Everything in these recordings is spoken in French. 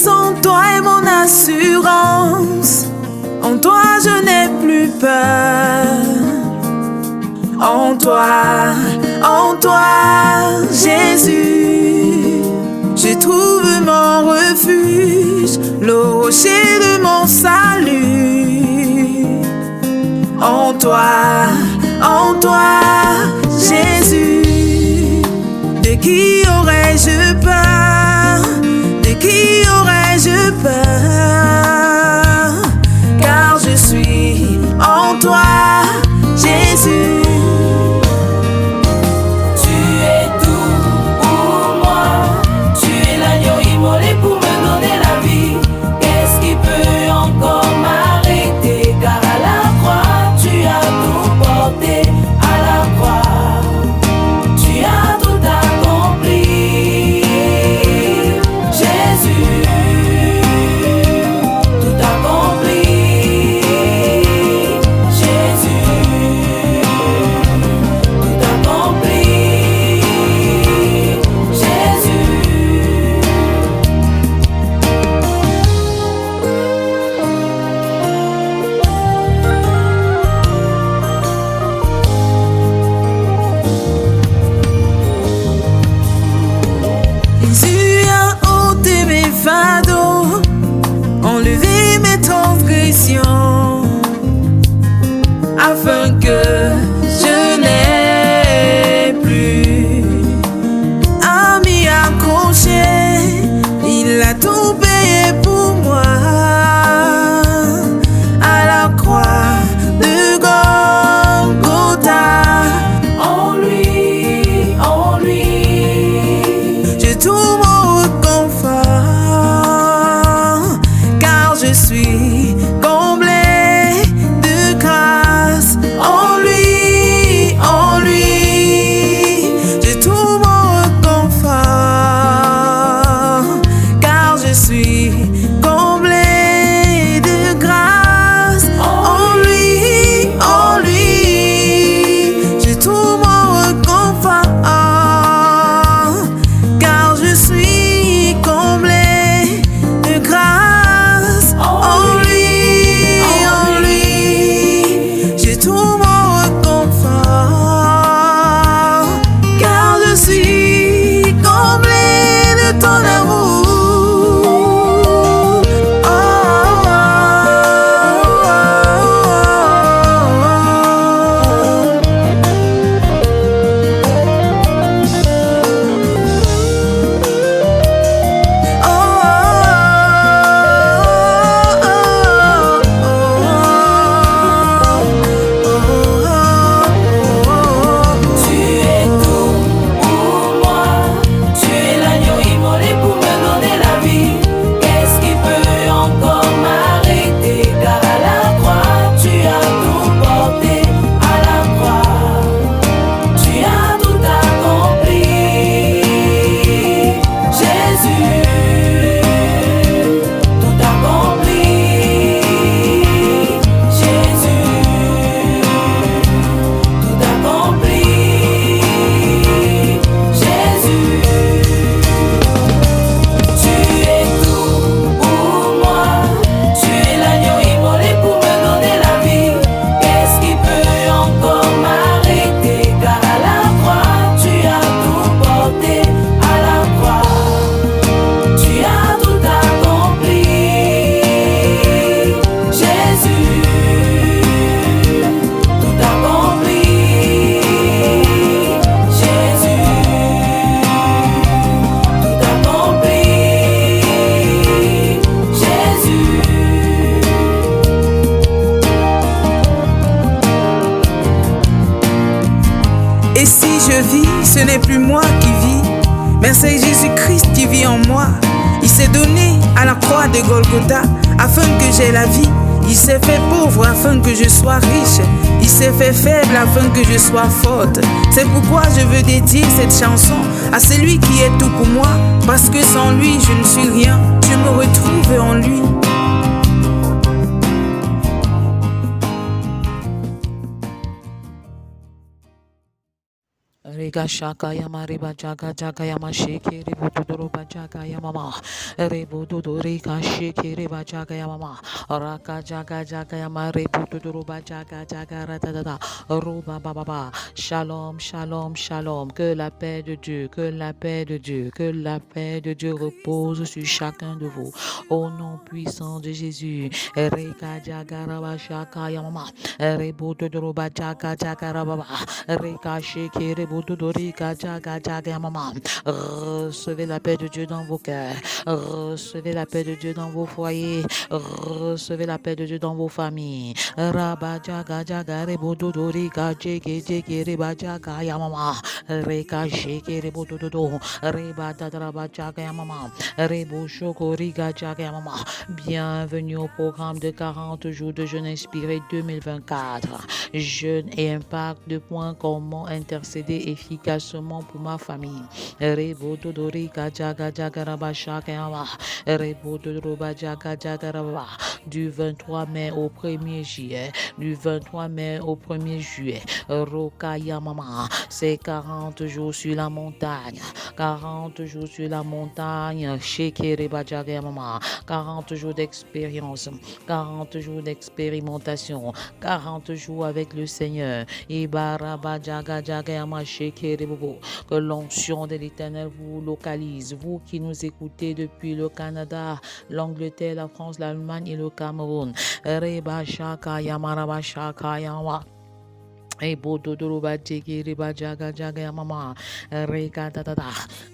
force en toi est mon assurance. En toi je n'ai plus peur. En toi, Jésus, je trouve mon refuge, le rocher de mon salut. En toi, Jésus, de qui aurais-je peur? De qui aurais-je peur? Car je suis en toi, Jésus. Tu es tout pour moi. Tu es l'agneau immolé pour me donner la vie. Qu'est-ce qui peut encore m'arrêter? Car à la croix, tu as tout porté. À la croix, tu as tout accompli. Jésus, tout accompli. Jésus, tout accompli. Jésus. Jésus a ôté mes fardeaux, enlevé mes transgressions, afin que je n'ai plus à m'y accrocher. Il a tout payé pour moi à la croix de Golgotha. En lui, Je trouve mon réconfort, car je suis comblé de grâce. En lui, je trouve mon réconfort, car je suis comblé de grâce. En lui, je trouve mon réconfort, car je suis comblé de grâce. En lui, je trouve mon réconfort, car je suis comblé de ton amour. tu es tout pour moi. Tu es l'agneau immolé pour me donner la vie. Qu'est-ce qui peut encore m'arrêter? Car à la croix, tu as tout porté. À la croix, tu as tout accompli. Jésus, tout accompli. Jésus, tout accompli. Jésus, tu es tout pour moi. Tu es l'agneau immolé pour me donner la vie. Qu'est-ce qui peut encore m'arrêter? Car à la croix, tu as tout porté. À la croix, tu as tout accompli. Jésus, tout accompli. Jésus, tout accompli. Jésus. Et si je vis, ce n'est plus moi qui vis, mais c'est Jésus-Christ qui vit en moi. Il s'est donné à la croix de Golgotha afin que j'aie la vie. Il s'est fait pauvre afin que je sois riche. Il s'est fait faible afin que je sois forte. C'est pourquoi je veux dédier cette chanson à celui qui est tout pour moi, parce que sans lui je ne suis rien. Je me retrouve en lui. Riga shaka yama riba jaga jaga yama shake ribu dodoro bajaga yama rebu dodori ka shake riba jaga yama raka jaga jaga yama rebu dodoro bajaga jaga ratata roba baba. Shalom, shalom, shalom. Que la paix de Dieu, que la paix de Dieu, que la paix de Dieu repose sur chacun de vous. Au nom puissant de Jésus. Reka jagaraba shaka yama rebu dodoro bajaga jaga rababa reka shake rebu dodori ka jaga jaga yama. Recevez la paix de Dieu dans vos cœurs. Recevez la paix de Dieu dans vos foyers. Recevez la paix de Dieu dans vos familles. Raba jaga jaga rebu dodori ka jeke jeke reba jaga yama reka shake rebu dododo reba dadraba jaga yama rebu shoko riga jaga yama. Bienvenue au programme de 40 jours de jeûne inspiré 2024. Jeûne et impact de points comment intercéder efficacement pour ma famille. Rebo dodori kajaga jagaraba shakayama. Rebo dodoroba jaga jagaraba. Du 23 mai au 1er juillet. Du 23 mai au 1er juillet. Rokayamama. C'est 40 jours sur la montagne. 40 jours sur la montagne. Shekereba jagamama. 40 jours d'expérience. 40 jours d'expérimentation. 40 jours avec le Seigneur. Que l'onction de l'Éternel vous localise. Vous qui nous écoutez depuis le Canada, l'Angleterre, la France, l'Allemagne et le Cameroun. Reba shaka yamaraba shaka yama. Et bododoroba jeki riba jaga jaga mama reka tata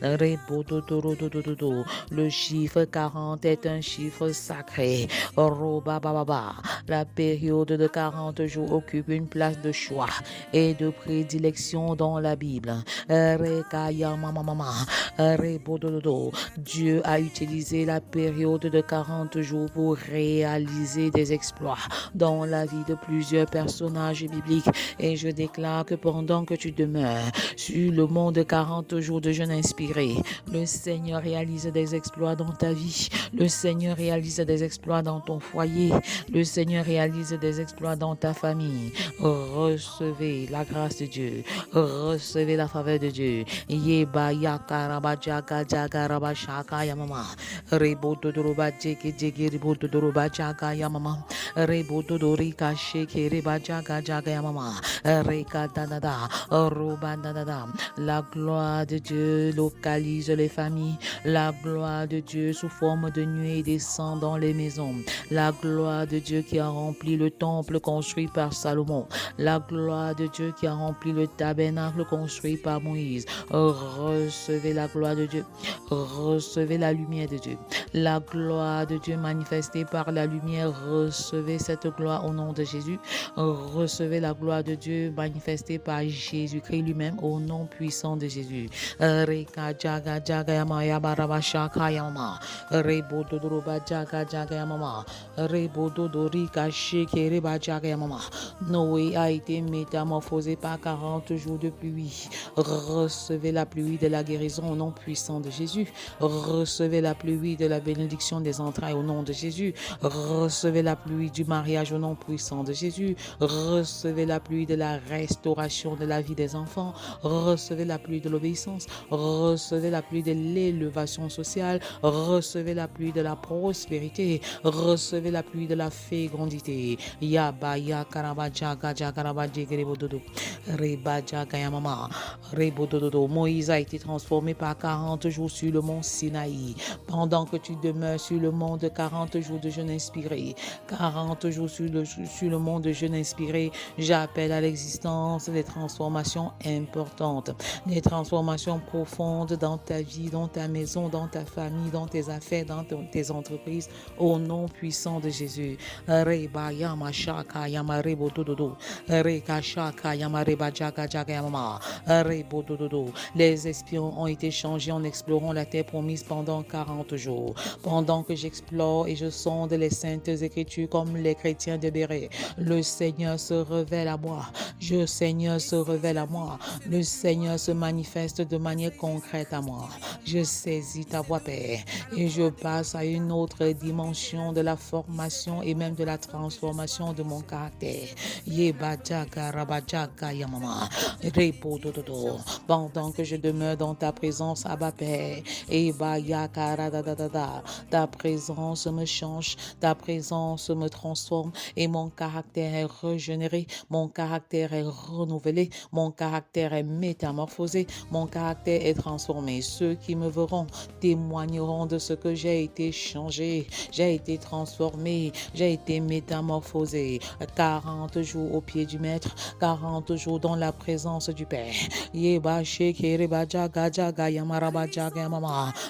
rebodododododo. Le chiffre 40 est un chiffre sacré. Roba baba. La période de 40 jours occupe une place de choix et de prédilection dans la Bible. Reka yama mama rebodododo. Dieu a utilisé la période de 40 jours pour réaliser des exploits dans la vie de plusieurs personnages bibliques. Et je déclare que pendant que tu demeures sur le mont de 40 jours de jeûne inspiré, le Seigneur réalise des exploits dans ta vie. Le Seigneur réalise des exploits dans ton foyer. Le Seigneur réalise des exploits dans ta famille. Recevez la grâce de Dieu. Recevez la faveur de Dieu. Yeba yakaraba jaga jaga raba shaka yamama. Rebo dodoroba jeke jeke rebo dodoroba jaga yamama. Rebo dodorika sheke reba jaga jaga yamama. Reka danada, roba danada. La gloire de Dieu localise les familles. La gloire de Dieu sous forme de nuée descend dans les maisons. La gloire de Dieu qui a rempli le temple construit par Salomon. La gloire de Dieu qui a rempli le tabernacle construit par Moïse. Recevez la gloire de Dieu. Recevez la lumière de Dieu. La gloire de Dieu manifestée par la lumière. Recevez cette gloire au nom de Jésus. Recevez la gloire de Dieu manifestée par Jésus-Christ lui-même au nom puissant de Jésus. Reka jaga jaga yama yabaraba shaka yama. Rebo dodoroba jaga jaga yama. Rebo dodorika sheke reba jaga yama. Noé a été métamorphosé par 40 jours de pluie. Recevez la pluie de la guérison au nom puissant de Jésus. Recevez la pluie de la bénédiction des entrailles au nom de Jésus. Recevez la pluie du mariage au nom puissant de Jésus. Recevez la pluie de la restauration de la vie des enfants. Recevez la pluie de l'obéissance. Recevez la pluie de l'élévation sociale. Recevez la pluie de la prospérité. Recevez la pluie de la fécondité. Yabaya karaba jaga jagaraba jegerebododo. Reba jaga yamama. Rebododo. Moïse a été transformé par 40 jours sur le mont Sinaï. Pendant que tu demeures sur le mont de 40 jours de jeûne inspiré, 40 jours sur le mont de jeûne inspiré, j'appelle à l'existence des transformations importantes, des transformations profondes dans ta vie, dans ta maison, dans ta famille, dans tes affaires, dans tes entreprises, au nom puissant de Jésus. Reba yama shaka yama rebo dododo. Reka shaka yama reba jaga jaga yama. Rebo dododo. Les espions ont été changés en explorant la terre promise pendant 40 jours. Pendant que j'explore et je sonde les saintes écritures comme les chrétiens de Béret, le Seigneur se révèle à moi. Le Seigneur se révèle à moi. Le Seigneur se manifeste de manière concrète à moi. Je saisis ta voix, Père, et je passe à une autre dimension de la formation et même de la transformation de mon caractère. Yebajaka rabajaka yamama. Repodododo. Pendant que je demeure dans ta présence, Abba Père, Ebayaka radadadada. Ta présence me change, ta présence me transforme et mon caractère est régénéré, mon caractère est renouvelé, mon caractère est métamorphosé, mon caractère est transformé. Ceux qui me verront témoigneront de ce que j'ai été changé, j'ai été transformé, j'ai été métamorphosé. 40 jours au pied du Maître, 40 jours dans la présence du Père.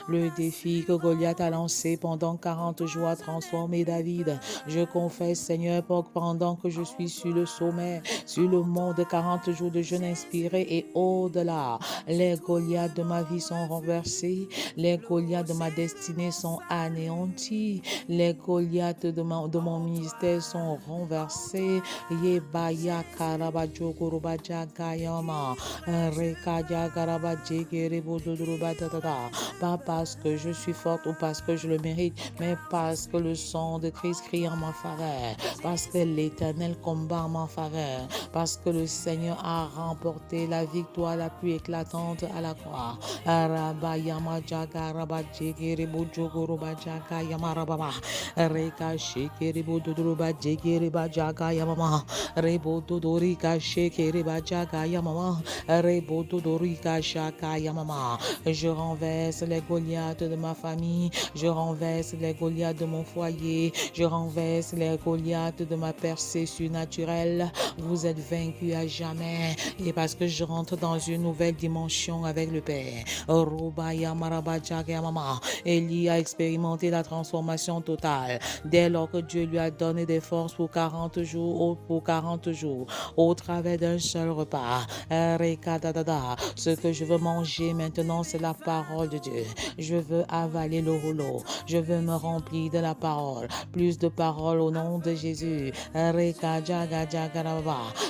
Le défi que Goliath a lancé pendant 40 jours a transformé David. Je confesse, Seigneur, pendant que je suis sur le sommet, sur le mont de 40 jours de jeûne inspiré et au-delà, les Goliaths de ma vie sont renversés, les Goliaths de ma destinée sont anéantis, les Goliaths de mon ministère sont renversés. Yebaya karabajo kurubaja gayama rekaja karabaje kerebododorubatata. Pas parce que je suis forte ou parce que je le mérite, mais parce que le sang de Christ crie en ma faveur, parce que l'Éternel combat en ma faveur, parce que le Seigneur a remporté la victoire la plus éclatante à la croix. Arabayama jaga rabaje kerebojo kurubaja gayama rababa reka shekerebododorubaje kerebajaga yamama rebododorika shekerebajaga yamama rebododorika shaka yamama. Je renverse les Goliaths de ma famille, je renverse les Goliaths de mon foyer, je renverse les Goliaths de ma percée surnaturelle. Vous êtes vaincus à jamais et parce que je rentre dans une nouvelle dimension avec le Père. Élie a expérimenté la transformation totale dès lors que Dieu lui a donné des forces pour 40 jours, au travers d'un seul repas. Ce que je veux manger maintenant, c'est la parole de Dieu. Je veux avaler le rouleau. Je veux me remplir de la parole. Plus de paroles au nom de Jésus.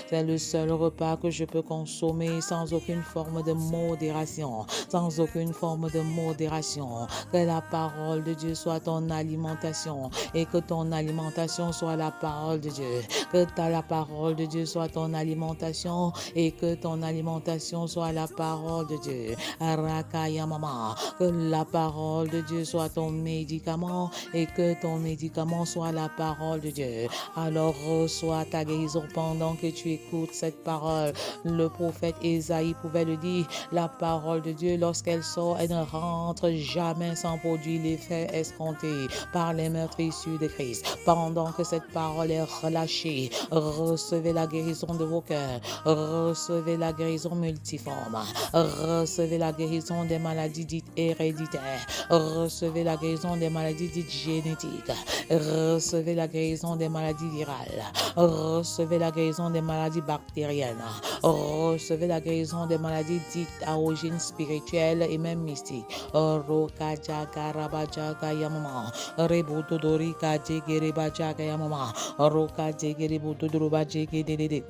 C'est le seul repas que je peux consommer sans aucune forme de modération. Sans aucune forme de modération. Que la parole de Dieu soit ton alimentation et que ton alimentation soit la parole de Dieu. Que la parole de Dieu soit ton alimentation et que ton alimentation soit la parole de Dieu. Arakayamama. Que la parole de Dieu soit ton médicament et que ton médicament soit la parole de Dieu. Alors reçois ta guérison pendant que tu écoutes cette parole. Le prophète Ésaïe pouvait le dire, la parole de Dieu, lorsqu'elle sort, elle ne rentre jamais sans produire l'effet escompté par les meurtrissures de Christ. Pendant que cette parole est relâchée, recevez la guérison de vos cœurs, recevez la guérison multiforme, recevez la guérison des maladies dites héréditaires, recevez la guérison des maladies dites génétiques, recevez la guérison des maladies virales, recevez la guérison des maladies bactériennes, recevez la guérison des maladies dites à origine spirituelle et même mystique. Rokajaga rabajaga yamama, rebododorika jegerebajaga yamama, roka jegerebododorobajege dedede.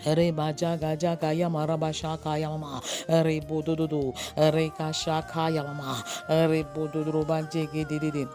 Reba jaga jaga yama raba shaka yama rebo dododo reka shaka yama rebo dododo ba jege dedede.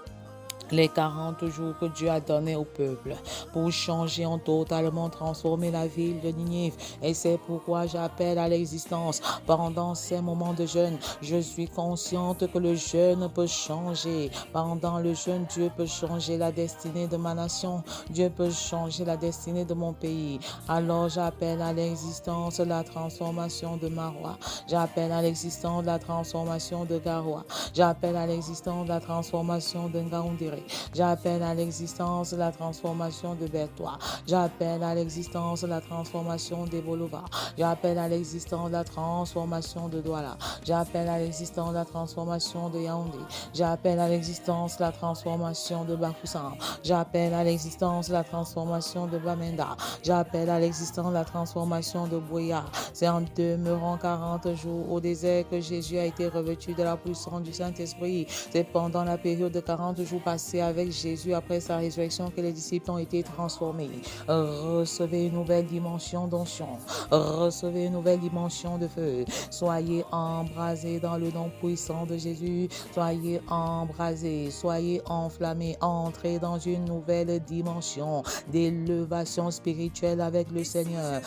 Les 40 jours que Dieu a donnés au peuple pour changer en totalement transformer la ville de Ninive. Et c'est pourquoi j'appelle à l'existence pendant ces moments de jeûne. Je suis consciente que le jeûne peut changer. Pendant le jeûne, Dieu peut changer la destinée de ma nation. Dieu peut changer la destinée de mon pays. Alors j'appelle à l'existence la transformation de Marois. J'appelle à l'existence la transformation de Garoua. J'appelle à l'existence la transformation de Ngaoundéré. Saint-Esprit. J'appelle à l'existence la transformation de Bertois. J'appelle à l'existence la transformation d'Ebolova. J'appelle à l'existence la transformation de Douala. J'appelle à l'existence la transformation de Yaoundé. J'appelle à l'existence la transformation de Bafoussam. J'appelle à l'existence la transformation de Bamenda. J'appelle à l'existence la transformation de Boya. C'est en demeurant 40 jours au désert que Jésus a été revêtu de la puissance du Saint-Esprit. C'est pendant la période de 40 jours passés avec Jésus après sa résurrection que les disciples ont été transformés. Recevez une nouvelle dimension d'onction. Recevez une nouvelle dimension de feu. Soyez embrasés dans le nom puissant de Jésus. Soyez embrasés, soyez enflammés. Entrez dans une nouvelle dimension d'élévation spirituelle avec le Seigneur.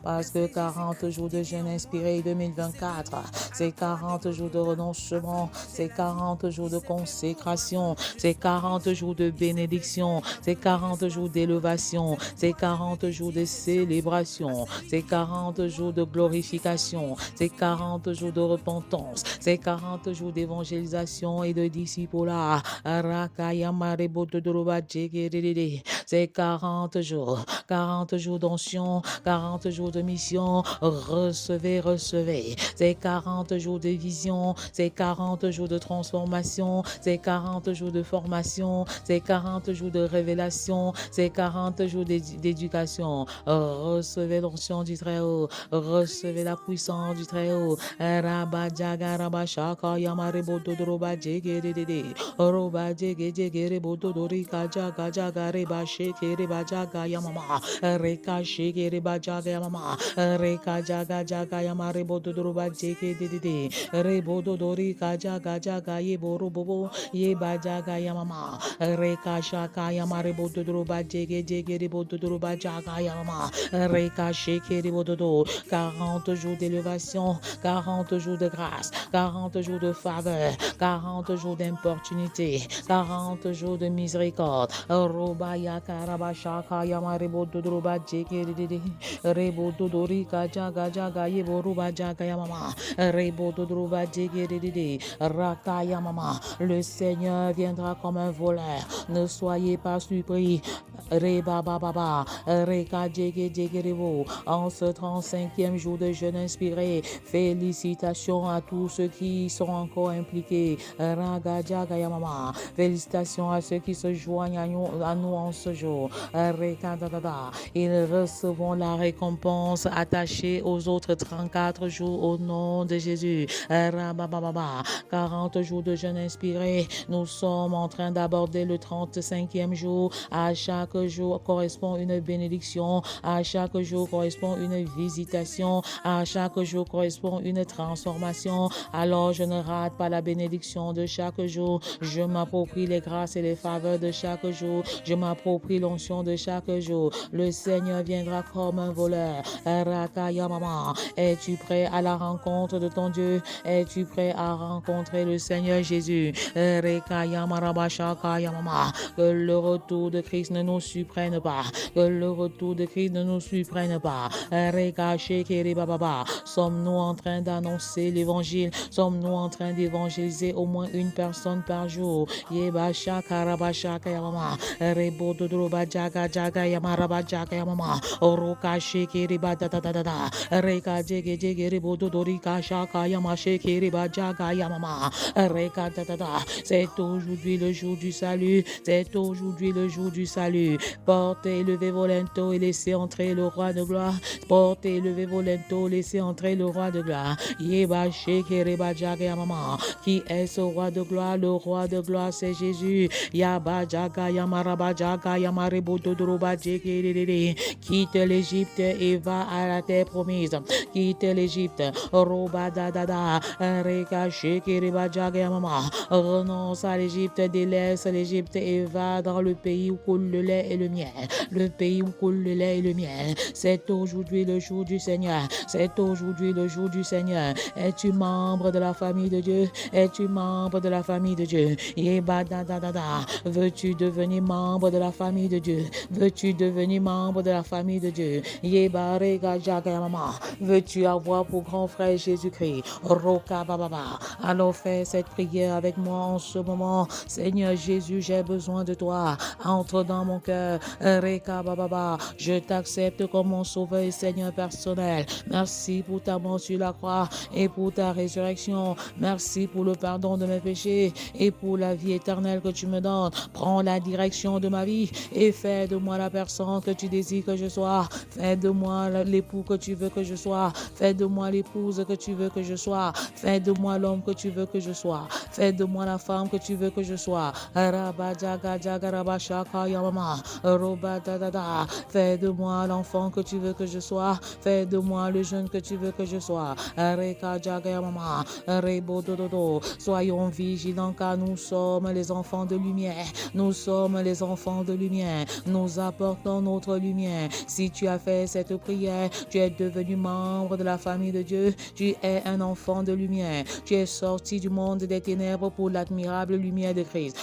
Parce que 40 jours de jeûne inspiré 2024, c'est 40 jours de renoncement, c'est 40 jours de consécration, c'est 40 jours de bénédiction, c'est 40 jours d'élévation, c'est 40 jours de célébration, c'est 40 jours de glorification, c'est 40 jours de repentance, c'est 40 jours d'évangélisation et de discipulat. C'est 40 jours d'onction, 40 jours de mission. Recevez, recevez. C'est 40 jours de vision, c'est 40 jours de transformation, c'est 40 jours de formation, c'est 40 jours de révélation, c'est 40 jours d'éducation. Recevez l'onction du Très-Haut, recevez la puissance du Très-Haut. Rabajaga rabashaka yamarebo dodoroba jegedede roba jegejegere dodori kajaga jaga reba shekere bajaga yamama reka shekere bajaga yamama reka jaga jaga yamarebo dodoroba jegedede rebo dodori kajaga jaga yeboro bobo yebajaga yamama reka shaka yamarebo dodoroba jegejegere dodoroba jaga yamama reka shekere bododo. 40 jours d'élévation, 40 jours de grâce, 40 jours de faveur, 40 jours d'importunité, 40 jours de miséricorde. Robaya karabashaka yamarebo dodroba jekere rebo dodori kaja gaja gaye boruba jaga yamama rebo dodroba jekere raka yamama. Le Seigneur viendra comme un voleur. Ne soyez pas surpris. Reba baba reka jege jegerebo. En ce 35e jour de jeûne inspiré, félicitations à tous ceux qui sont encore impliqués. Félicitations à ceux qui se joignent à nous en ce jour. Ils recevront la récompense attachée aux autres 34 jours au nom de Jésus. 40 jours de jeûne inspiré. Nous sommes en train d'aborder le 35e jour. À chaque jour correspond une bénédiction. À chaque jour correspond une visitation. À chaque jour correspond une transformation. Alors je ne rate pas la bénédiction de chaque jour. Je m'approprie les grâces et les faveurs de chaque jour. Je m'approprie l'onction de chaque jour. Le Seigneur viendra comme un voleur. Es-tu prêt à la rencontre de ton Dieu? Es-tu prêt à rencontrer le Seigneur Jésus? Que le retour de Christ ne nous surprenne pas. Que le retour de Christ ne nous surprenne pas. Sommes-nous en train d'annoncer l'évangile? Sommes-nous en train d'évangéliser au moins une personne par jour? C'est aujourd'hui le jour du salut. C'est aujourd'hui le jour du salut. Portez, levez vos linteaux et laissez entrer le roi de gloire. Portez, levez vos linteaux, laissez entrer le roi de gloire. Qui est ce roi de gloire? Le roi de gloire, c'est Jésus. Quitte l'Égypte et va à la terre promise. Quitte l'Égypte. Renonce à l'Égypte, délaisse l'Égypte et va dans le pays où coule le lait et le miel. Le pays où coule le lait et le miel. C'est aujourd'hui le jour du Seigneur. C'est aujourd'hui le jour du Seigneur. Es-tu membre de la famille de Dieu? Es-tu membre de la famille de Dieu? Veux-tu devenir membre de la famille de Dieu? Veux-tu devenir membre de la famille de Dieu? Veux-tu avoir pour grand frère Jésus-Christ? Alors fais cette prière avec moi en ce moment. Seigneur Jésus, j'ai besoin de toi. Entre dans mon cœur. Reka Baba. Je t'accepte comme mon sauveur et Seigneur personnel. Merci pour ta mort sur la croix et pour ta résurrection. Merci pour le pardon de mes péchés et pour la vie éternelle que tu me donnes. Prends la direction de ma vie et fais de moi la personne que tu désires que je sois. Fais de moi l'époux que tu veux que je sois. Fais de moi l'épouse que tu veux que je sois. Fais de moi l'homme que tu veux que je sois. Fais de moi la femme que tu veux que je sois. Fais de moi l'enfant que tu veux que je sois. Fais de moi le jeune que tu veux que je sois. Soyons vigilants car nous sommes les enfants de lumière. Nous sommes les enfants de lumière. Nous apportons notre lumière. Si tu as fait cette prière, tu es devenu membre de la famille de Dieu. Tu es un enfant de lumière. Tu es sorti du monde des ténèbres pour l'admirable lumière de Christ.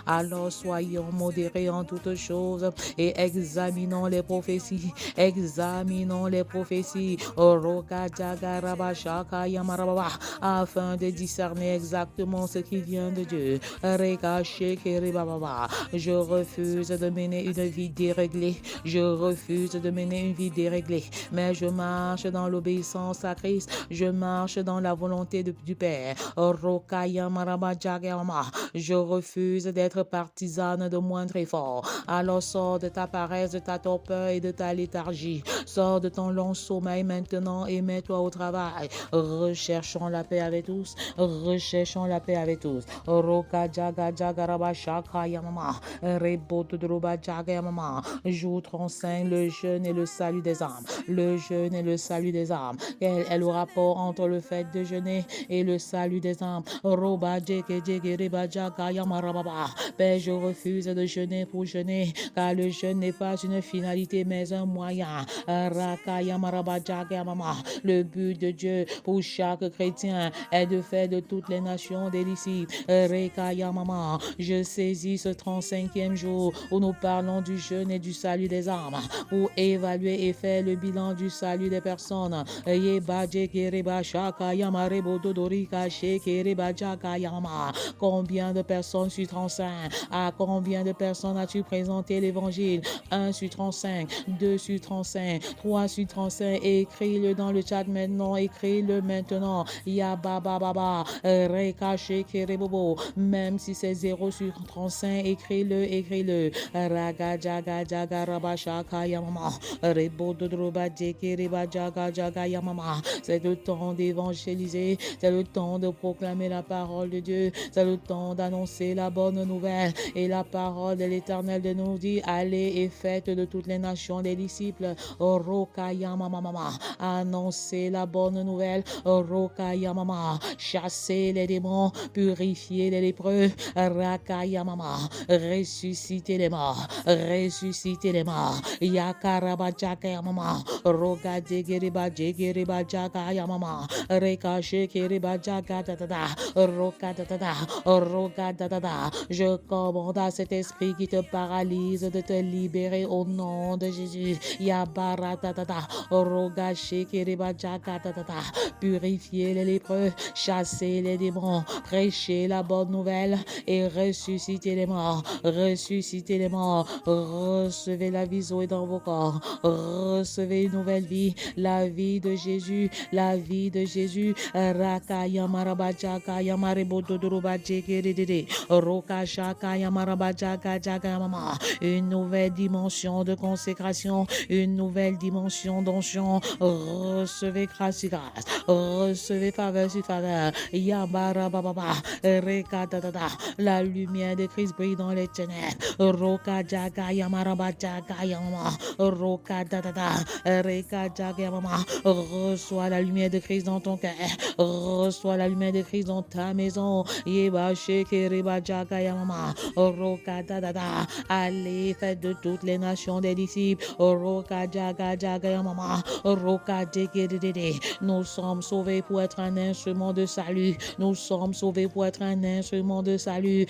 Alors soyons modérés en toutes choses et examinons les prophéties. Examinons les prophéties. Afin de discerner exactement ce qui vient de Dieu. Je refuse de mener une vie déréglée. Je refuse de mener une vie déréglée. Mais je marche dans l'obéissance à Christ. Je marche dans la volonté du Père. Je refuse d'être partisane de moindre effort. Alors sors de ta paresse, de ta torpeur et de ta léthargie. Sors de ton long sommeil maintenant et mets-toi au travail. Recherchons la paix avec tous. Recherchons la paix avec tous. Jour 35, le jeûne et le salut des âmes. Le jeûne et le salut des âmes. Quel est le rapport entre le fait de jeûner et le salut des âmes? Père, je refuse de jeûner pour jeûner, car le jeûne n'est pas une finalité mais un moyen. Le but de Dieu pour chaque chrétien est de faire de toutes les nations des disciples. Je saisis ce 35e jour où nous parlons du jeûne et du salut des âmes pour évaluer et faire le bilan du salut des personnes. Combien de personnes sur 35? À combien de personnes as-tu présenté l'évangile? 1 sur 35, 2 sur 35, 3 sur 35. Écris-le dans le chat maintenant. Écris-le maintenant. Même si c'est 0 sur 35, écris-le, écris-le. C'est le temps d'évangéliser, c'est le temps de proclamer la parole de Dieu, c'est le temps d'annoncer la bonne nouvelle. Et la parole de l'Éternel de nous dit: allez et faites de toutes les nations des disciples. Annoncez la bonne nouvelle. Chassez les démons, purifiez les lépreux. Ressuscitez les morts, ressuscitez les morts. Je commande à cet esprit qui te paralyse de te libérer au nom de Jésus. Purifiez les lépreux, chassez les démons, prêchez la bonne nouvelle et ressuscitez les morts. Ressuscitez les morts. Recevez la vie Zoé dans vos corps. Recevez une nouvelle vie, la vie de Jésus, la vie de Jésus. Une nouvelle dimension de consécration, une nouvelle dimension d'onction. Recevez grâce sur grâce, recevez faveur sur faveur. La lumière de Christ brille dans les ténèbres. Reçois la lumière de Christ dans ton cœur. Reçois la lumière de Christ dans ta maison. Allez, faites de toutes les nations des disciples. Nous sommes sauvés pour être un instrument de salut. Nous sommes sauvés pour être un instrument de salut.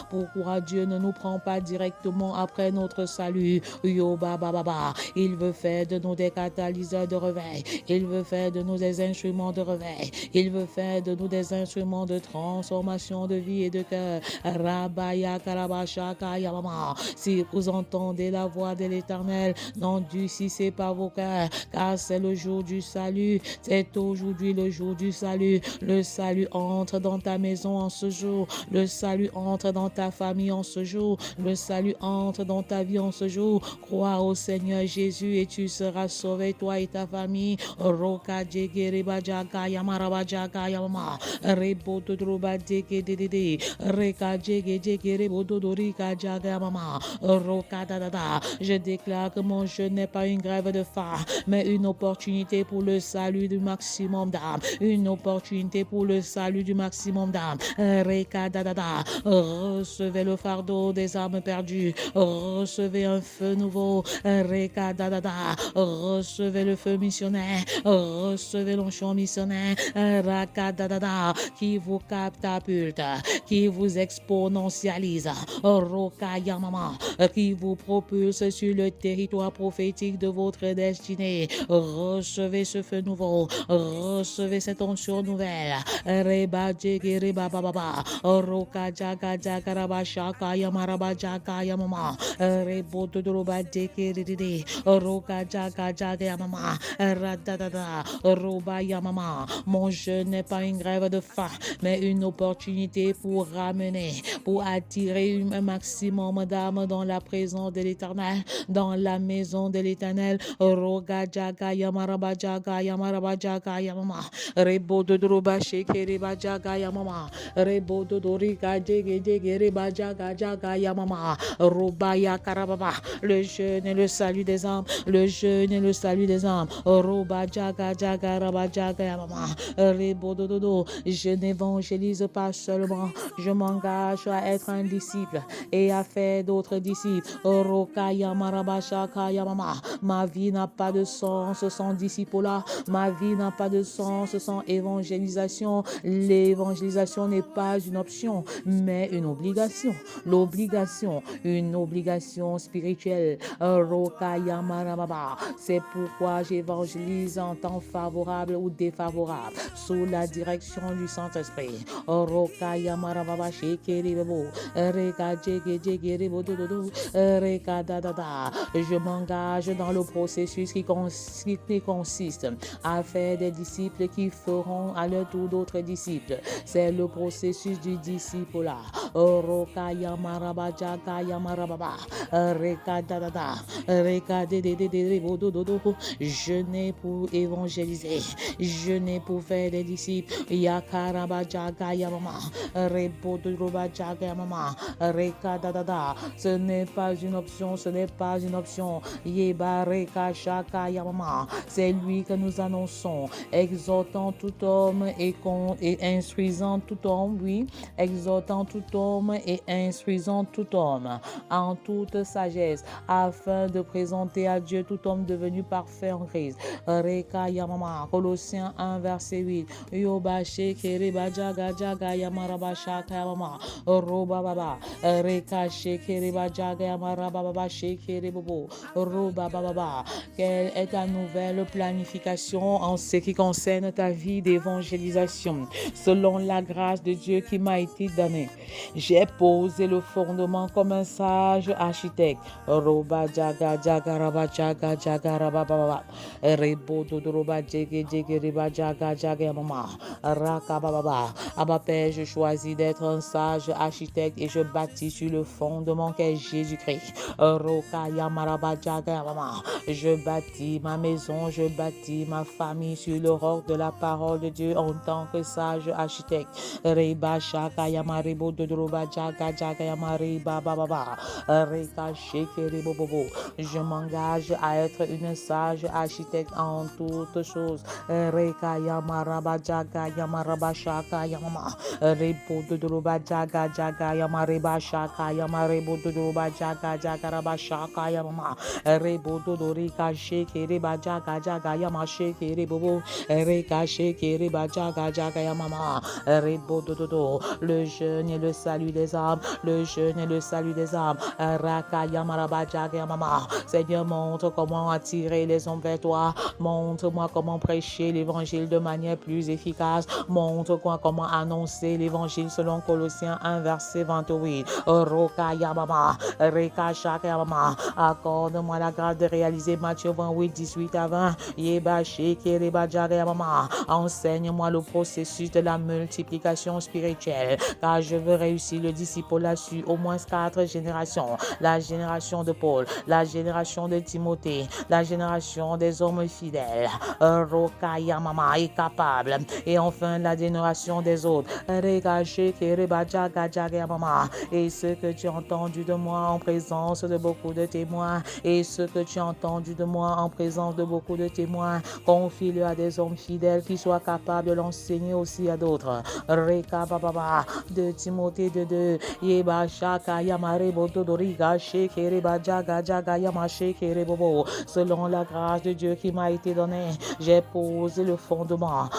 Pourquoi Dieu ne nous prend pas directement après notre salut? Il veut faire de nous des catalyseurs de réveil. Il veut faire de nous des instruments de réveil. Il veut faire de nous des instruments de transformation de vie et de cœur. Rabaya Karabashaka Yamama. Si vous entendez la voix de l'Éternel, n'endurcissez pas vos cœurs, car c'est le jour du salut. C'est aujourd'hui le jour du salut. Le salut entre dans ta maison en ce jour. Le salut entre dans ta famille en ce jour. Le salut entre dans ta vie en ce jour. Crois au Seigneur Jésus et tu seras sauvé, toi et ta famille. Roka Jegere Bajaga Yamarabajaga Yamama. Rebo Dodroba Deke Dede. Reka Jege Jegere Bododorika Jaga Yamama. Roka Dada. Je déclare que mon jeûne n'est pas une grève de faim, mais une opportunité pour le salut du maximum d'âmes. Une opportunité pour le salut du maximum d'âmes. Reka Dada. Recevez le fardeau des âmes perdues. Recevez un feu nouveau. Reka Dada. Recevez le feu missionnaire. Recevez l'onction missionnaire. Raka Dada. Qui vous catapulte, qui vous exponentialise. Roka Yamama. Qui vous propulse sur le territoire prophétique de votre destinée. Recevez ce feu nouveau. Recevez cette onction nouvelle. Reba Jege Reba Baba. Roka Jaga Jaga Raba Shaka Yamaraba Jaga Yamama. Rebo Dodroba Jeke Dede. Roka Jaga Jaga Yamama. Radadada. Roba Yamama. Mon jeûne n'est pas une grève de faim, mais une opportunité pour ramener, pour attirer un maximum d'âmes dans la présence de l'Éternel, dans la maison de l'Éternel. Roga Jaga Yamaraba Jaga Yamaraba Jaga Yamama. Rebo Dodroba Sheke Reba Jaga Yamama. Rebo Dodorika Jege Jege Reba Jaga Jaga Yamama. Robaya Karababa. Le jeûne et le salut des âmes. Le jeûne et le salut des âmes. Roba Jaga Jaga Raba Jaga Yamama. Rebo Dododo. Je n'évangélise pas seulement. Je m'engage à être un disciple et à faire d'autres disciples. Roka Yamaraba Shaka Yamama. Ma vie n'a pas de sens sans disciple-là. Ma vie n'a pas de sens sans évangélisation. L'évangélisation n'est pas une option, mais une obligation. L'obligation, une obligation spirituelle. Roka Yamarababa. C'est pourquoi j'évangélise en temps favorable ou défavorable, sous la direction du Saint-Esprit. Roka Yamarababa Shekerebo. Reka Jege Jege Rebo Dododo. Reka Dadada. Je m'engage dans le processus qui consiste à faire des disciples qui feront à leur tour d'autres disciples. C'est le processus du disciple-là. Roka Yamaraba Jaga Yamarababa. Reka Dadada. Reka Dede Bodododo. Jeûner pour évangéliser. Jeûner pour faire des disciples. Yakaraba Jaga Yamama. Rebo Dodroba Jaga Yamama. Reka Dadada. Ce n'est pas une option, ce n'est pas une option. Yeba Reka Shaka Yamama. C'est lui que nous annonçons, exhortant tout homme et instruisant tout homme, oui, exhortant tout homme et instruisant tout homme en toute sagesse, afin de présenter à Dieu tout homme devenu parfait en Christ. Reka Yamama. Colossiens 1 verset 8. Yoba Shekere Bajaga Jaga Yamaraba Shaka Yamama. Roba Baba. Reka Shekere Bajaga Yamaraba Baba Shekere Bobo. Roba Baba. Quelle est ta nouvelle planification en ce qui concerne ta vie d'évangélisation? Selon la grâce de Dieu qui m'a été donnée, j'ai posé le fondement comme un sage architecte. Roba Jaga Jaga Raba Jaga Jaga Raba Baba. Rebo Dodroba Jege Jege Reba Jaga Jaga Mama. Raka Baba. Abba Père, je choisis d'être un sage architecte et je bâtis sur le fondement qu'est Jésus-Christ. Roka Yamaraba Jaga Mama. Je bâtis ma maison, je bâtis ma famille sur le roc de la parole de Dieu en tant que sage architecte. Reba Shaka Yamarebo Dodroba Jaga Jaga Yamariba Baba. Reka Shekere Bobo. Je m'engage à être une sage architecte en toutes choses. Reka Yamaraba Jaga Yamaraba Shaka Yamama. Rebo Dodroba Jaga Jaga Yamareba Shaka Yamarebo Dodroba Jaga Jaga Raba Shaka Yamama. Rebo Dodorika Shekere Bajaga Jaga Yama Shekere Bobo. Reka Shekere Bajaga Jaga Yamama. Rebo Dododo. Le jeûne et le salut des âmes. Le jeûne et le salut des âmes. Raka Yamaraba Jaga Yamama. Seigneur, montre comment attirer attirer les hommes vers toi. Montre-moi comment prêcher l'évangile de manière plus efficace. Montre-moi comment annoncer l'évangile selon Colossiens 1, verset 28. Rokayamama, Rekashakayamama. Accorde-moi la grâce de réaliser Matthieu 28, 18 à 20. Yebashikiribajagayamama. Enseigne-moi le processus de la multiplication spirituelle, car je veux réussir le disciple sur au moins 4 générations. La génération de Paul, la génération de Timothée, la génération des hommes fidèles. Rokayamama est capable. Et enfin, la génération des autres. Et ce que tu as entendu de moi en présence de beaucoup de témoins, et ce que tu as entendu de moi en présence de beaucoup de témoins, confie-le à des hommes fidèles qui soient capables de l'enseigner aussi à d'autres. Reka Baba de Timothée de 2. Yeba Shaka Yamare Bodoriga Shekere Bajaga Jaga Yamashekere Bobo. Selon la grâce de Dieu qui m'a été donnée, j'ai posé le fondement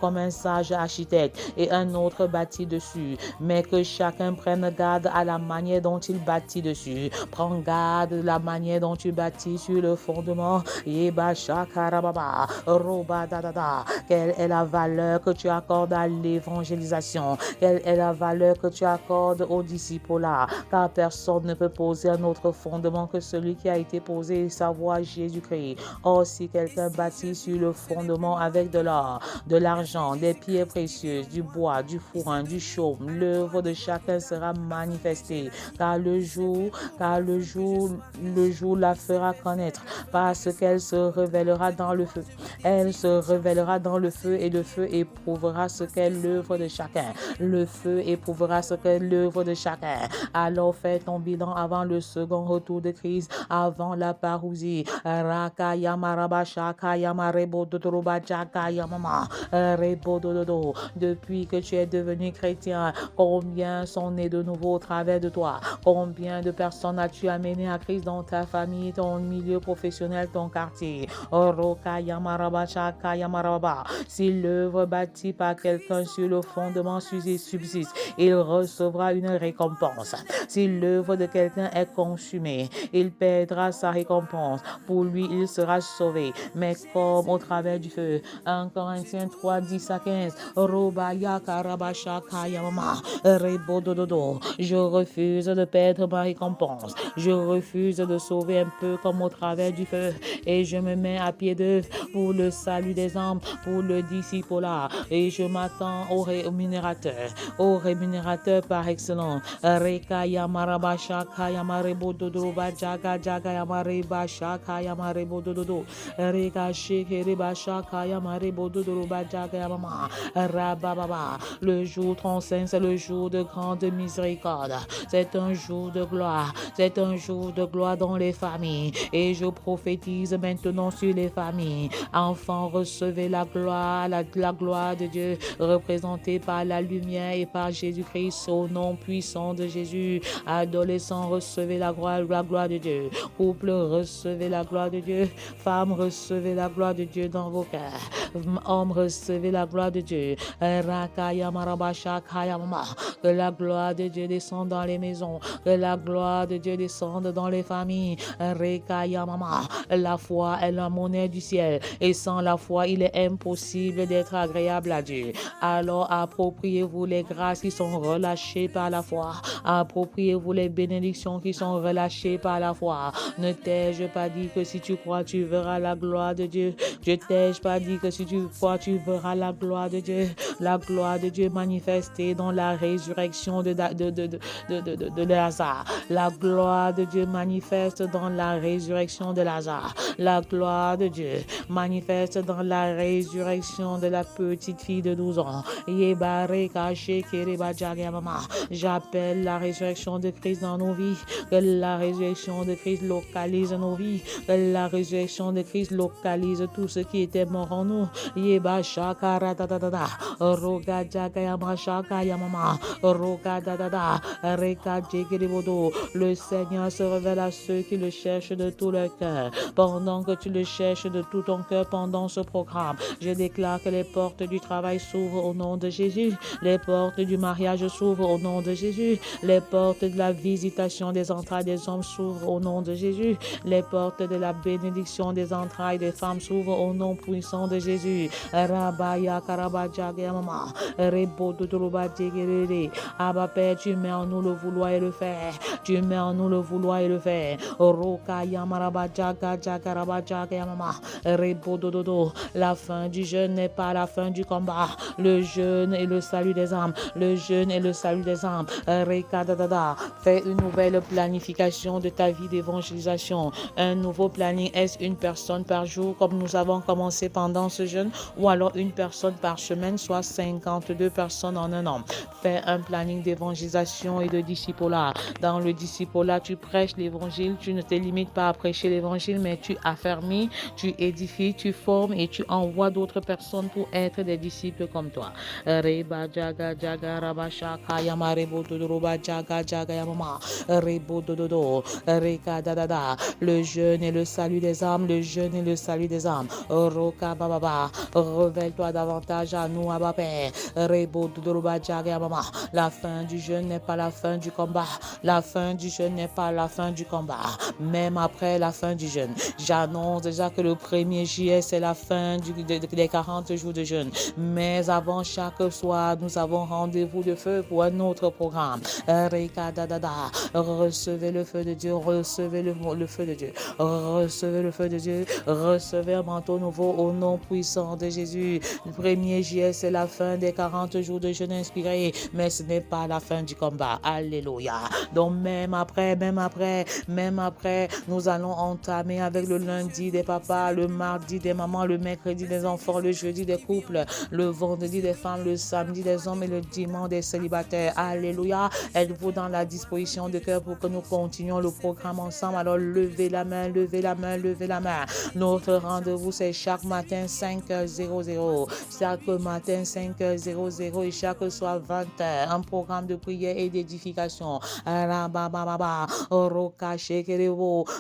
comme un sage architecte, et un autre bâtit dessus. Mais que chacun prenne garde à la manière dont il bâtit dessus. Prends garde de la manière dont tu bâtis sur le fondement. Yeba Shakarababa Roba Dada. Quelle est la valeur que tu accordes à l'évangélisation? Quelle est la valeur que tu accordes aux disciples là? Car personne ne peut poser un autre fondement que celui qui a été posé, savoir Jésus-Christ. Or, si quelqu'un bâtit sur le fondement avec de l'or, de l'argent, des pierres précieuses, du bois, du foin, du chaume, l'œuvre de chacun sera manifestée, car le jour la fera connaître, parce qu'elle se révélera dans le feu. Elle se révélera dans le feu, et le feu éprouvera ce qu'est l'œuvre de chacun. Le feu éprouvera ce qu'est l'œuvre de chacun. Alors fais ton bilan avant le second retour de Christ, avant la parousie. Depuis que tu es devenu chrétien, combien sont nés de nouveau au travers de toi? Combien de personnes as-tu amené à Christ dans ta famille, ton milieu professionnel, ton quartier? Si l'œuvre bâtie par quelqu'un sur le fondement subsiste, il recevra une récompense. Si l'œuvre de quelqu'un est consumée, il perdra sa récompense. Pour lui, il sera sauvé, mais comme au travers du feu. 1 Corinthiens 3, 10 à 15. Je refuse de perdre ma récompense. Je refuse de sauver un peu comme au travers du feu, et je me mets à pied d'œuvre pour le salut des âmes, pour le disciple-là, et je m'attends au rémunérateur par excellence. Reka Yamaraba Shaka Yamarebo Dodo Bajaga Jaga Yamareba Shaka Yamarebo Dodo Reka Shekeriba Shaka Yamarebo Dodo Bajaga Yamama Rababa. Le jour 35, c'est le jour de grande miséricorde. C'est un jour de gloire. C'est un jour de gloire dans les familles. Et je prophétise maintenant sur les familles. Enfants, recevez la gloire de Dieu, représentée par la lumière et par Jésus-Christ au nom puissant de Jésus. Adolescents, recevez la gloire de Dieu. Couple, recevez la gloire de Dieu. Femmes, recevez la gloire de Dieu dans vos cœurs. Hommes, recevez la gloire de Dieu. Que la gloire de Dieu descende dans les maisons. Que la gloire de Dieu descende dans les familles. La foi est la monnaie du ciel. Et sans la foi, il est impossible d'être agréable à Dieu. Alors appropriez-vous les grâces qui sont relâchées par la foi. Appropriez-vous les bénédictions qui sont relâchées par la foi. Ne t'ai-je pas dit que si tu crois, tu verras la gloire de Dieu? Je t'ai-je pas dit que si tu crois, tu verras la gloire de Dieu? La gloire de Dieu manifestée dans la résurrection de Lazare. La gloire de Dieu manifeste dans la résurrection de Lazare. La gloire de Dieu manifeste dans la résurrection de la petite fille de 12 ans. J'appelle la résurrection de Christ dans nos vies. Que la résurrection de Christ localise nos vies. Que la résurrection de Christ localise tout ce qui était mort en nous. Le Seigneur se révèle à ceux qui le cherchent de tout leur cœur. Pendant que tu le cherches de tout ton cœur, cœur pendant ce programme. Je déclare que les portes du travail s'ouvrent au nom de Jésus. Les portes du mariage s'ouvrent au nom de Jésus. Les portes de la visitation des entrailles des hommes s'ouvrent au nom de Jésus. Les portes de la bénédiction des entrailles des femmes s'ouvrent au nom puissant de Jésus. Rabaya Karabadjaga Mama. Rebo Dodoroba Djegerere. Abba Père, tu mets en nous le vouloir et le faire. Tu mets en nous le vouloir et le faire. Roka Yamarabadjaga Jagarabadjaga Mama. Rebo Dododo. La fin du jeûne n'est pas la fin du combat. Le jeûne est le salut des âmes. Le jeûne est le salut des âmes. Reka Dadada. Fais une nouvelle planification de ta vie d'évangélisation. Un nouveau planning. Est-ce une personne par jour comme nous avons commencé pendant ce jeûne, ou alors une personne par semaine, soit 52 personnes en un an. Fais un planning d'évangélisation et de discipolat. Dans le discipolat, tu prêches l'évangile, tu ne te limites pas à prêcher l'évangile, mais tu affermis, tu édifies, tu formes et tu envoies d'autres personnes pour être des disciples comme toi. Reba jaga jaga rabasha kayama rebo dodoroba jaga jaga yamama rebo dododo reka dadada. Le jeûne est le salut des âmes, le jeûne est le salut des âmes. Roka bababa, révèle-toi davantage à nous, Abba Père. Rebo dodoroba jaga yamama. La fin du jeûne n'est pas la fin du combat. La fin du jeûne n'est pas la fin du combat. Même après la fin du jeûne, j'annonce déjà que le 1er juillet, c'est la fin des 40 jours de jeûne. Mais avant chaque soir, nous avons rendez-vous de feu pour un autre programme. Reka dadada. Recevez le feu de Dieu, recevez le feu de Dieu, recevez le feu de Dieu, recevez un manteau nouveau au nom puissant de Jésus. Le 1er juillet, c'est la fin des 40 jours de jeûne inspiré, mais ce n'est pas la fin du combat. Alléluia. Donc même après, nous allons entamer avec le lundi des papas, le mardi des mamans, le mercredi des enfants, le jeudi des couples, le vendredi des femmes, le samedi des hommes et le dimanche des célibataires. Alléluia. Êtes-vous dans la disposition de cœur pour que nous continuions le programme ensemble? Alors levez la main, levez la main, levez la main. Notre rendez-vous, c'est chaque matin 5h00. Chaque matin 5h00 et chaque soir 20h. Un programme de prière et d'édification.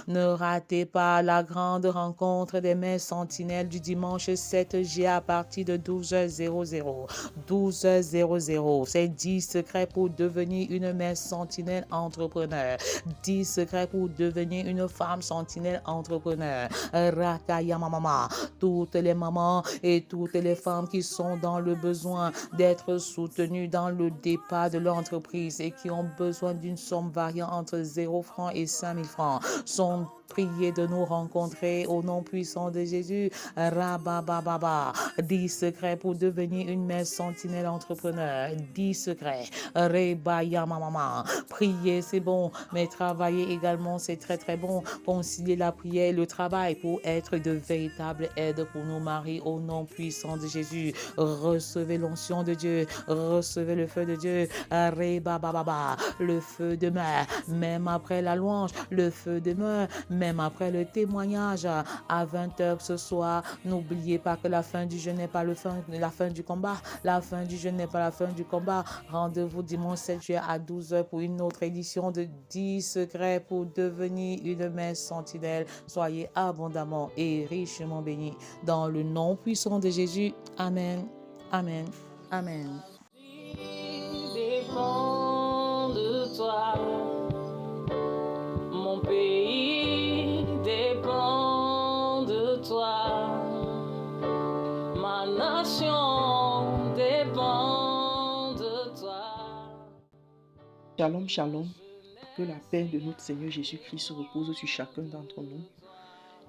Ne ratez pas la grande rencontre des mères sentinelles du dimanche 7 juillet à partir de 12h00. 12h00. C'est 10 secrets pour devenir une mère sentinelle entrepreneur. 10 secrets pour devenir une femme sentinelle entrepreneur. Rakaya mama. Toutes les mamans et toutes les femmes qui sont dans le besoin d'être soutenues dans le départ de l'entreprise et qui ont besoin d'une somme variant entre 0 francs et 5000 francs sont priées de nous rencontrer au nom puissant de Jésus. Rabababa. 10 secrets pour devenir une mère sentinelle entrepreneur. 10 secrets. Rebaya mama. Prier, c'est bon, mais travailler également, c'est très très bon. Concilier la prière et le travail pour être de véritables aides pour nos maris au nom puissant de Jésus. Recevez l'onction de Dieu. Recevez le feu de Dieu. Rebababa. Le feu demeure. Même après la louange, le feu demeure. Même après le témoignage à 20h ce soir, n'oubliez pas que la fin du jeûne n'est pas la fin du combat. La fin du jeûne n'est pas la fin du combat. Rendez-vous dimanche 7 juillet à 12h pour une autre édition de 10 secrets pour devenir une mère sentinelle. Soyez abondamment et richement bénis. Dans le nom puissant de Jésus. Amen. Amen. Amen. Dépend de toi. Mon pays dépend de toi. Ma nation dépend de toi. Shalom, shalom. Que la paix de notre Seigneur Jésus-Christ repose sur chacun d'entre nous.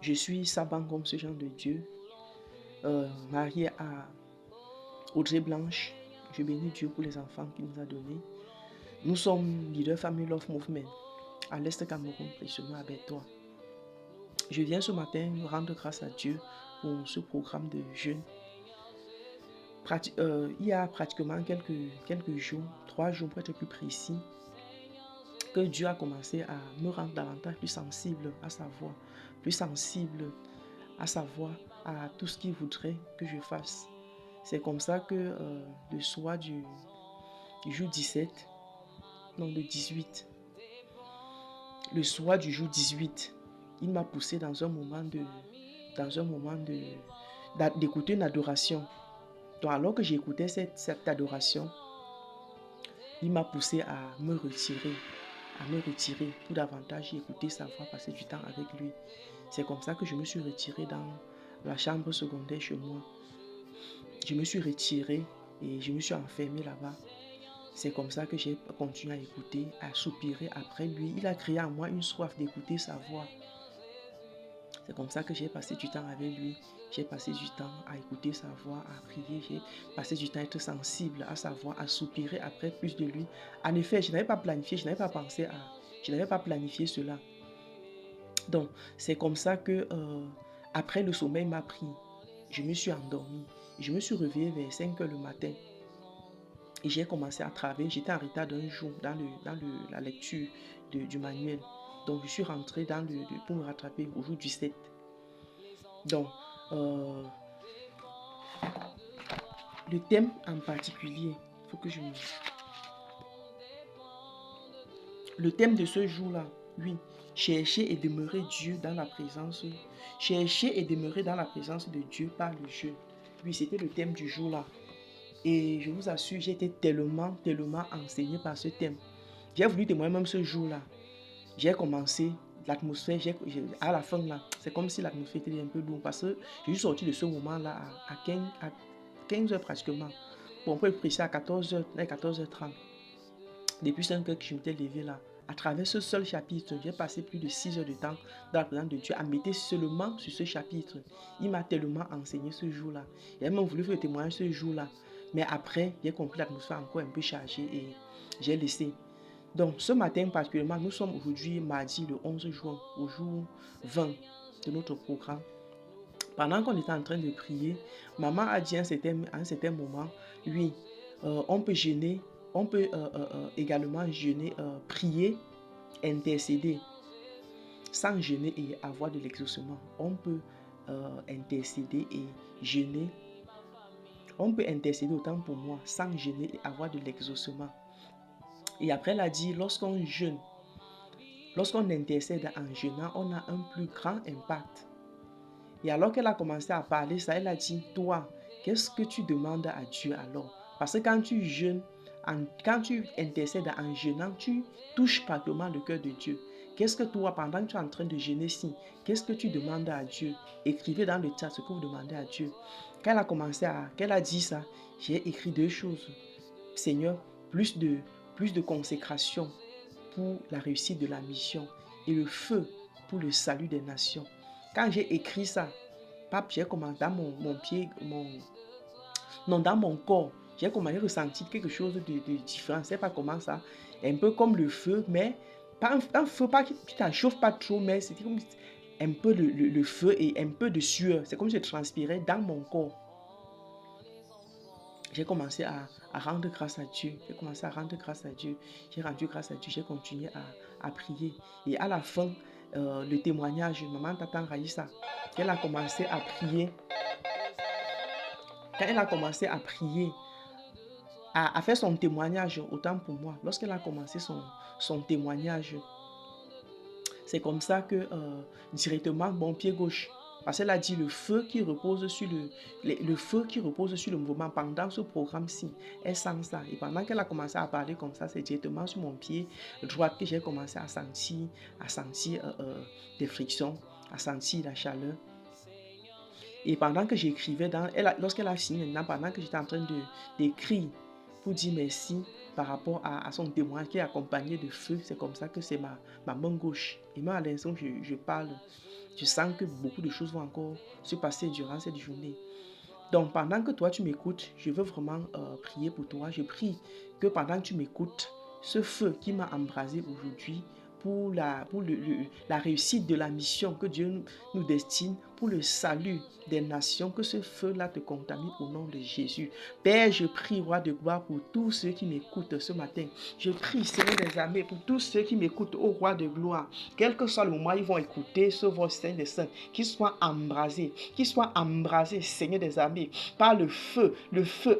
Je suis Saban comme ce genre de Dieu, marié à Audrey Blanche. Je bénis Dieu pour les enfants qu'il nous a donnés. Nous sommes leader Family Love Movement à l'Est Cameroun, précisément à Bertois. Je viens ce matin rendre grâce à Dieu pour ce programme de jeûne. Il y a pratiquement quelques jours, 3 jours pour être plus précis, que Dieu a commencé à me rendre davantage plus sensible à sa voix, plus sensible à sa voix, à tout ce qu'il voudrait que je fasse. C'est comme ça que le soir du jour 17, non le 18, le soir du jour 18, il m'a poussé dans un moment dans un moment d'écouter une adoration. Donc alors que j'écoutais cette adoration, il m'a poussé à me retirer tout davantage, écouter sa voix, passer du temps avec lui. C'est comme ça que je me suis retiré dans la chambre secondaire chez moi. Je me suis retiré et je me suis enfermé là-bas. C'est comme ça que j'ai continué à écouter, à soupirer après lui. Il a créé en moi une soif d'écouter sa voix. C'est comme ça que j'ai passé du temps avec lui. J'ai passé du temps à écouter sa voix, à prier. J'ai passé du temps à être sensible à sa voix, à soupirer après plus de lui. En effet, je n'avais pas planifié, je n'avais pas planifié cela. Donc, c'est comme ça que, après le sommeil m'a pris. Je me suis endormi. Je me suis réveillé vers 5 heures le matin. Et j'ai commencé à travailler. J'étais en retard d'un jour dans la lecture du manuel. Donc, je suis rentré pour me rattraper au jour du 7. Donc, le thème en particulier, il faut que je me... Le thème de ce jour-là, oui, chercher et demeurer Dieu dans la présence. Chercher et demeurer dans la présence de Dieu par le jeu. Oui, c'était le thème du jour-là. Et je vous assure, j'ai été tellement enseigné par ce thème. J'ai voulu témoigner même ce jour-là. J'ai commencé l'atmosphère, à la fin là, c'est comme si l'atmosphère était un peu lourde parce que je suis sorti de ce moment-là à 15 heures pratiquement. Bon, on peut prêcher à 14h, 14h30. Depuis 5 heures que je m'étais levé là, à travers ce seul chapitre, j'ai passé plus de 6 heures de temps dans la présence de Dieu à méditer seulement sur ce chapitre. Il m'a tellement enseigné ce jour-là. J'ai même voulu faire le témoignage ce jour-là. Mais après, j'ai compris l'atmosphère encore un peu chargée et j'ai laissé. Donc, ce matin particulièrement, nous sommes aujourd'hui mardi le 11 juin, au jour 20 de notre programme. Pendant qu'on était en train de prier, maman a dit à un certain moment, oui, on peut jeûner, on peut également jeûner, prier, intercéder, sans jeûner et avoir de l'exaucement. On peut intercéder et jeûner. On peut intercéder autant pour moi, sans jeûner et avoir de l'exaucement. Et après, elle a dit, lorsqu'on jeûne, lorsqu'on intercède en jeûnant, on a un plus grand impact. Et alors qu'elle a commencé à parler ça, elle a dit, toi, qu'est-ce que tu demandes à Dieu alors? Parce que quand tu jeûnes, quand tu intercèdes en jeûnant, tu touches pratiquement le cœur de Dieu. Qu'est-ce que toi, pendant que tu es en train de jeûner ici, qu'est-ce que tu demandes à Dieu? Écrivez dans le chat ce que vous demandez à Dieu. Quand elle a dit ça, j'ai écrit 2 choses. Seigneur, plus de consécration pour la réussite de la mission et le feu pour le salut des nations. Quand j'ai écrit ça, pape, j'ai commencé dans dans mon corps, j'ai commencé à ressentir quelque chose de différent. Je ne sais pas comment ça, un peu comme le feu, mais pas un feu, pas qui ne chauffe pas trop, mais c'était comme un peu le feu et un peu de sueur. C'est comme si je transpirais dans mon corps. J'ai commencé à rendre grâce à Dieu. J'ai rendu grâce à Dieu. J'ai continué à prier. Et à la fin, le témoignage, maman Tatan Raïssa, elle a commencé à prier. Quand elle a commencé à prier, à faire son témoignage, autant pour moi, lorsqu'elle a commencé son témoignage, c'est comme ça que directement, mon pied gauche, parce qu'elle a dit le feu qui repose sur le mouvement pendant ce programme-ci, elle sent ça. Et pendant qu'elle a commencé à parler comme ça, c'est directement sur mon pied droit que j'ai commencé à sentir des frictions, à sentir la chaleur. Et pendant que j'écrivais, lorsqu'elle a fini maintenant, pendant que j'étais en train d'écrire pour dire merci par rapport à son témoin qui est accompagné de feu, c'est comme ça que c'est ma main gauche. Et moi, à l'instant que je parle, je sens que beaucoup de choses vont encore se passer durant cette journée. Donc, pendant que toi, tu m'écoutes, je veux vraiment prier pour toi. Je prie que pendant que tu m'écoutes, ce feu qui m'a embrasé aujourd'hui, pour la réussite de la mission que Dieu nous destine, pour le salut des nations, que ce feu-là te contamine au nom de Jésus. Père, je prie, roi de gloire, pour tous ceux qui m'écoutent ce matin. Je prie, Seigneur des armées, pour tous ceux qui m'écoutent, ô roi de gloire. Quel que soit le moment, ils vont écouter ce voix saint des saints, qu'ils soient embrasés, Seigneur des armées, par le feu,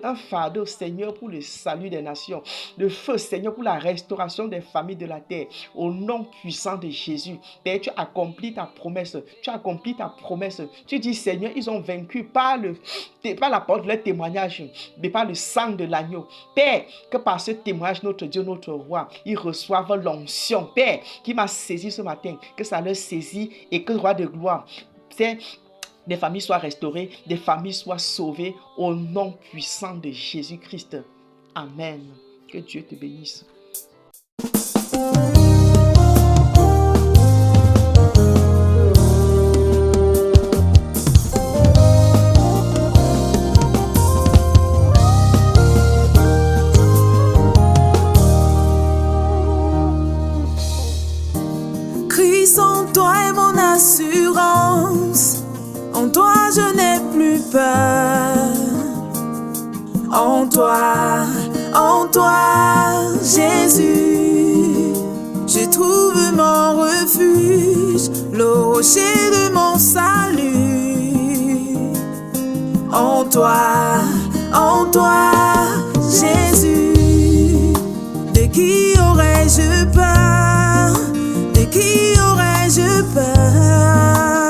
un fardeau, Seigneur, pour le salut des nations. Le feu, Seigneur, pour la restauration des familles de la terre. Au nom puissant de Jésus, Père, tu accomplis ta promesse. promesses. Tu dis, Seigneur, ils ont vaincu par la parole de leur témoignage, mais par le sang de l'agneau. Père, que par ce témoignage, notre Dieu, notre roi, ils reçoivent l'onction. Père, qui m'a saisi ce matin, que ça leur saisit et que le roi de gloire, c'est des familles soient restaurées, des familles soient sauvées au nom puissant de Jésus-Christ. Amen. Que Dieu te bénisse. Christ en toi est mon assurance. En toi je n'ai plus peur. En toi, Jésus, je trouve mon refuge, le rocher de mon salut. En toi, Jésus, de qui aurais-je peur? De qui aurais-je peur?